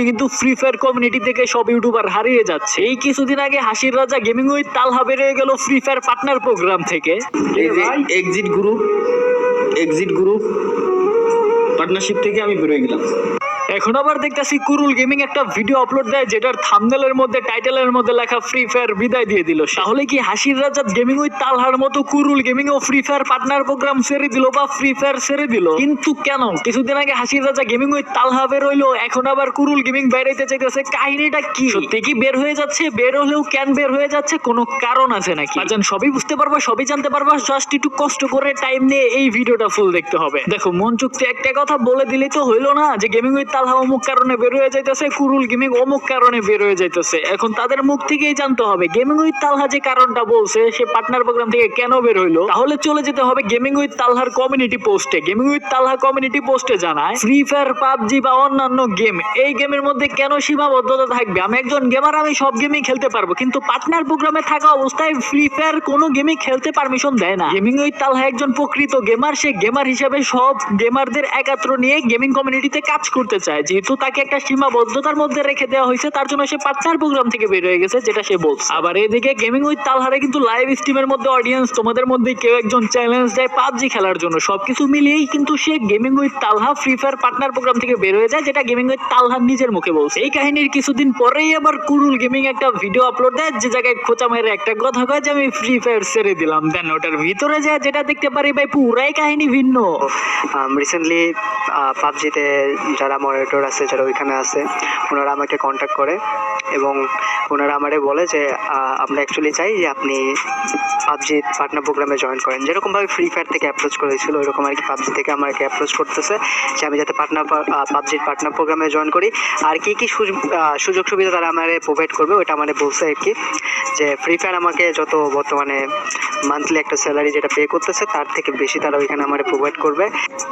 কিন্তু free fire community থেকে সব ইউটিউবার হারিয়ে যাচ্ছে। এই কিছুদিন আগে হাসির রাজা গেমিং উইথ তালহা বেরিয়ে গেল ফ্রি ফায়ার পার্টনার প্রোগ্রাম থেকে। এই যে এক্সিট গ্রুপ পার্টনারশিপ থেকে আমি বেরোয় গেলাম। এখন আবার দেখতেছি কুরুল গেমিং একটা ভিডিও আপলোড দেয় যেটার থাম্বনেলের মধ্যে টাইটেলের মধ্যে লেখা ফ্রি ফায়ার বিদায় দিয়ে দিল। তাহলে কি হাসির রাজা গেমিং উইথ তালহার মতো কুরুল গেমিং ও ফ্রি ফায়ার পার্টনার প্রোগ্রাম ছেড়ে দিল বা ফ্রি ফায়ার ছেড়ে দিল? কিন্তু কেন? কিছুদিন আগে হাসির রাজা গেমিং উইথ তালহা বের হইলো, এখন আবার কুরুল গেমিং বেরাইতে চাইতেছে। কাহিনীটা কি? সত্যি কি বের হয়ে যাচ্ছে? বের হলেও কেন বের হয়ে যাচ্ছে? কোনো কারণ আছে নাকি? বাজান সবই বুঝতে পারবা, সবই জানতে পারবা, জাস্ট একটু কষ্ট করে টাইম নিয়ে এই ভিডিওটা ফুল দেখতে হবে। দেখো, মন চুক্তি একটা কথা বলে দিলে তো হইলো না যে গেমিং উইথ তালহা অমুক কারণে বের হয়ে যাইতেছে, কুরুল গেমিং অমুক কারণে বের হয়ে যাইতেছে। এখন তাদের মুখ থেকেই জানতে হবে গেমিং উইথ তালহা যে কারণটা বলছে সে পার্টনার প্রোগ্রাম থেকে কেন বের হইলো। তাহলে চলে যেতে হবে গেমিং উইথ তালহার কমিউনিটি পোস্টে। গেমিং উইথ তালহা কমিউনিটি পোস্টে জানায় ফ্রি ফায়ার, পাবজি বা অন্যান্য গেম, এই গেমের মধ্যে কেন সীমাবদ্ধতা থাকবে? আমি একজন গেমার, আমি সব গেমই খেলতে পারবো, কিন্তু পার্টনার প্রোগ্রামে থাকা অবস্থায় ফ্রি ফায়ার কোনো গেমই খেলতে পারমিশন দেয় না। গেমিং উইথ তালহা একজন প্রকৃত গেমার, সে গেমার হিসেবে সব গেমারদের একাত্র নিয়ে গেমিং কমিউনিটিতে কাজ করতে চায়। যেহেতু তাকে একটা সীমাবদ্ধতার মধ্যে রেখে দেওয়া হয়েছে, তার জন্য সে পার্টনার প্রোগ্রাম থেকে বের হয়ে গেছে, যেটা সে বলছে। আবার এদিকে গেমিং উইথ তালহারে কিন্তু লাইভ স্ট্রিমের মধ্যে অডিয়েন্স, তোমাদের মধ্যে কেউ একজন চ্যালেঞ্জ দেয় পাবজি খেলার জন্য। সবকিছু মিলিয়েই কিন্তু সে gaming with Talha Free Fire partner program থেকে বের হয়ে যায়, যেটা গেমিং উইথ তালহার নিজের মুখে বলছে। এই কাহিনীর কিছুদিন পরেই আবার কুরুল গেমিং একটা ভিডিও আপলোড দেয় যে জায়গায় খোঁচা মেরে একটা কথা কয় যে আমি ফ্রি ফায়ার ছেড়ে দিলাম। দেন ওটার ভিতরে যায় যেটা দেখতে পারি ভাই পুরাই কাহিনী ভিন্ন। রিসেন্টলি পাবজিতে যারা মডারেটর আছে, যারা ওইখানে আছে, ওনারা আমাকে কন্ট্যাক্ট করে এবং ওনারা আমারে বলে যে আমরা অ্যাকচুয়ালি চাই যে আপনি পাবজি পার্টনার প্রোগ্রামে জয়েন করেন। যেরকমভাবে ফ্রি ফায়ার থেকে অ্যাপ্রোচ করেছিল ওইরকম আর কি পাবজি থেকে আমাকে অ্যাপ্রোচ করতেছে যে আমি যাতে পাবজির পার্টনার প্রোগ্রামে জয়েন করি। আর কি কি সুযোগ সুবিধা তারা আমারে প্রোভাইড করবে ওইটা মানে বলছে আর কি, যে ফ্রি ফায়ার আমাকে যত বর্তমানে মান্থলি একটা স্যালারি যেটা পে করতেছে তার থেকে বেশি তারা ওইখানে আমারে প্রোভাইড করবে।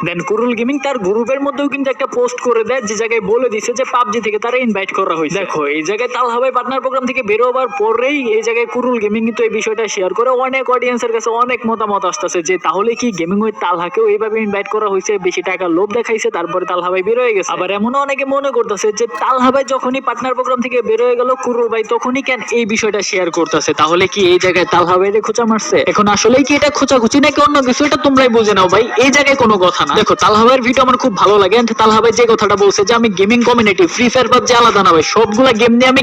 দেন কুরুল গেমিং তার গ্রুপের মধ্যেও কিন্তু একটা পোস্ট করে দেয় যে জায়গায় বলে দিছে যে পাবজি থেকে তারা ইনভাইট করা হয়েছে। দেখো, এই জায়গায় তালহা ভাই পার্টনার প্রোগ্রাম থেকে বের হবার পরেই এই জায়গায় কুরুল গেমিং কিন্তু এই বিষয়টা শেয়ার করে অনেক অডিয়েন্সের কাছে অনেক মতামত আসতেছে যে তাহলে কি গেমিং উইথ তালহাকেও এইভাবে ইনভাইট করা হয়েছে, বেশি টাকা লোভ দেখাইছে, তারপরে তালহা ভাই বের হয়ে গেছে। আবার এমনও অনেকে মনে করতেছে যে তালহা ভাই যখনই পার্টনার প্রোগ্রাম থেকে বের হয়ে গেল, কুরুল ভাই তখনই কেন এই বিষয়টা শেয়ার করতেছে? তাহলে কি এই জায়গায় তালহা ভাইরে খোঁচা মারছে? এখন আসলেই কি এটা খোঁচাখুচি নাকি অন্য কিছু, এটা তোমরাই বুঝে নাও ভাই, এই জায়গায় কোনো কথা না। দেখো, তালহা ভাইয়ের ভিডিও আমার খুব ভালো লাগে। তালহা ভাই যে কথাটা বলছে যে আমি gaming community, free fire PUBG আলাদা না ভাই, সবগুলা গেম নিয়ে আমি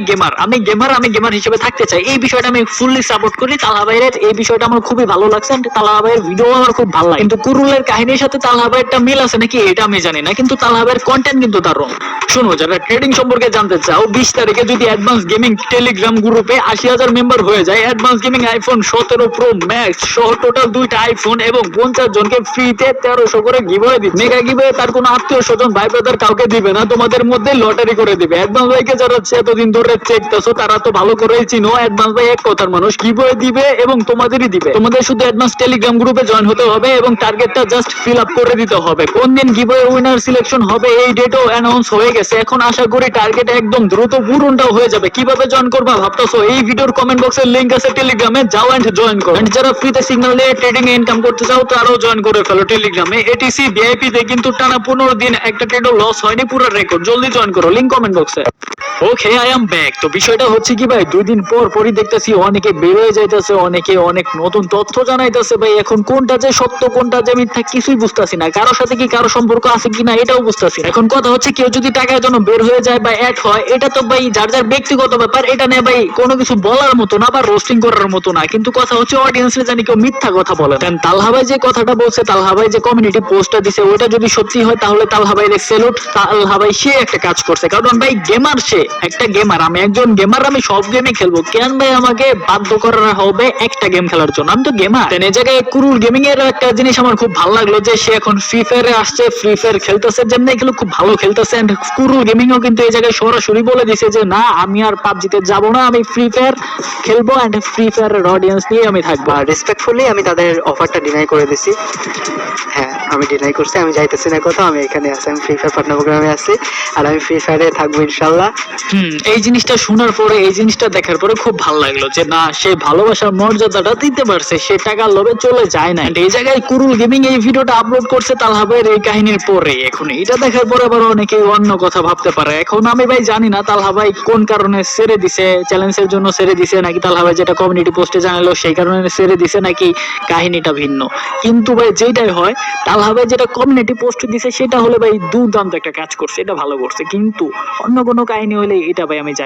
গেমার হিসেবে থাকতে চাই, এই বিষয়টা আমি ফুললি সাপোর্ট করি। তালহা ভাইয়ের এই বিষয়টা আমার খুবই ভালো লাগছে, তালহা ভাইয়ের ভিডিও আমার খুব ভালো লাগে। কিন্তু কুরুলের কাহিনীর সাথে তালহা ভাইয়ের একটা মিল আছে নাকি এটা আমি জানি না, কিন্তু তালহা ভাইয়ের কন্টেন্ট কিন্তু দারুণ। শোনো, যারা ট্রেডিং সম্পর্কে জানতে চাও, 20 তারিখে যদি অ্যাডভান্স গেমিং টেলিগ্রাম গ্রুপে 80,000 মেম্বার হয়ে যায়, advance gaming iPhone 17 pro max সহ টোটাল 2টা আইফোন এবং 50 জনকে ফ্রিতে 1300 করে গিভওয়ে দিবে। মেগা গিভওয়ে তার কোনো আত্মীয় স্বজন ভাই ব্রাদার কাউকে দিবে না, তোমাদের মধ্যে লটারি করে দিবে। অ্যাডভান্স ভাইকে যারা এতদিন ধরে চেকতেছো তারা তো ভালো করেই চিনো, অ্যাডভান্স ভাই এক কথার মানুষ, গিভওয়ে দিবে এবং তোমাদেরই দিবে। তোমাদের শুধু অ্যাডভান্স টেলিগ্রাম গ্রুপে জয়েন হতে হবে এবং টার্গেটটা জাস্ট ফিল আপ করে দিতে হবে। কোন দিন গিভওয়ে উইনার সিলেকশন হবে এই ডেটও অ্যানাউন্স হয়ে গেছে। এখন আশা করি টার্গেট একদম দ্রুত পূরণটাও হয়ে যাবে। কিভাবে জয়েন করবা ভাবতেছো? এই ভিডিওর কমেন্ট বক্সে লিংক আছে টেলিগ্রামে, যাও এন্ড জয়েন করো। এন্ড যারা ফ্রিতে সিগন্যাল দিয়ে ট্রেডিং এ ইনকাম করতে চাও তারাও জয়েন করে ফেলো টেলিগ্রামে। এটিসি ভিআইপি তে কিন্তু টানা 15 দিন একটা ট্রেডও লস হয়নি, পুরো রেকর্ড। জলদি জয়েন করো, লিংক কমেন্ট বক্সে। ওকে, আই এম ব্যাক। তো বিষয়টা হচ্ছে কি ভাই, 2 দিন পরই দেখতেছি অনেকে বের হয়ে যাইতেছে, অনেকে অনেক নতুন তথ্য জানাইতেছে। ভাই এখন কোনটা যে সত্য কোনটা যে মিথ্যা কিছুই বুঝতাছি না, কারোর সাথে কি কারো সম্পর্ক আছে কিনা এটাও বুঝতাছি না। এখন কথা হচ্ছে কেউ যদি টাকার জন্য বের হয়ে যায় বা অ্যাড হয়, এটা তো ভাই যার যার ব্যক্তিগত ব্যাপার, এটা নিয়ে ভাই কোনো কিছু বলার মতো না বা রোস্টিং করার মতো না। কিন্তু কথা হচ্ছে অডিয়েন্সে জানি কেউ মিথ্যা কথা বলে। তালহা ভাই যে কথাটা বলছে, তালহা ভাই যে কমিউনিটি পোস্টটা দিছে ওইটা যদি সত্যি হয় তাহলে তালহা ভাই সেলুট। তালহা ভাই সে একটা কাজ করছে, কারণ ভাই গেমার, সে একটা গেমার, আমি একজন গেমার, আমি সব গেমই খেলবো। কেন ভাই আমাকে বাধ্য করা হবে একটা গেম খেলার জন্য? আমি তো গেমার। এই জায়গায় কুরুল গেমিং এর একটা জিনিস আমার খুব ভালো লাগলো যে সে এখন ফ্রি ফায়ারে আসছে, ফ্রি ফায়ার খেলতেছে, যেমনি খেলো খুব ভালো খেলতেছে। এন্ড কুরুল গেমিং ও কিন্তু এই জায়গায় সরাসরি বলে দিছে যে না, আমি আর পাবজিতে যাব না, আমি ফ্রি ফায়ার খেলবো এন্ড ফ্রি ফায়ারের অডিয়েন্স নিয়ে আমি থাকবো। রেসপেক্টফুলি আমি তাদের অফারটা ডিনাই করে দিছি। হ্যাঁ, আমি ডিনাই করছি, আমি যাইতেছি না কোথাও, আমি এখানে আছি, আমি ফ্রি ফায়ার পার্টনার প্রোগ্রামে আছি আর আমি ফ্রি ফায়ারে থাকবো ইনশাল্লাহ। এই জিনিসটা শোনার পরে, এই জিনিসটা দেখার পরে খুব ভালো লাগলো যে না, সে ভালোবাসার মর্যাদাটা দিতে পারছে, সে টাকার লোভে চলে যায় না। And এই জায়গায় কুরুল গেমিং এই ভিডিওটা আপলোড করছে তালহা ভাইয়ের এই কাহিনীর পরে। এখন এটা দেখার পরে আবার অনেকে অন্য কথা ভাবতে পারে। এখন আমি ভাই জানি না তালহা ভাই কোন কারণে ছেড়ে দিছে, চ্যালেঞ্জের জন্য ছেড়ে দিছে, নাকি তালহা ভাই যেটা কমিউনিটি পোস্টে জানালো সেই কারণে ছেড়ে দিছে, নাকি কাহিনীটা ভিন্ন। কিন্তু ভাই যেটাই হয়, তালহা ভাই যেটা কমিউনিটি পোস্ট দিছে সেটা হলে ভাই দুর্দান্ত একটা কাজ করছে, এটা ভালো করছে। কিন্তু অন্য কোনো কাহিনী হলে এটা ভাই আমি জানি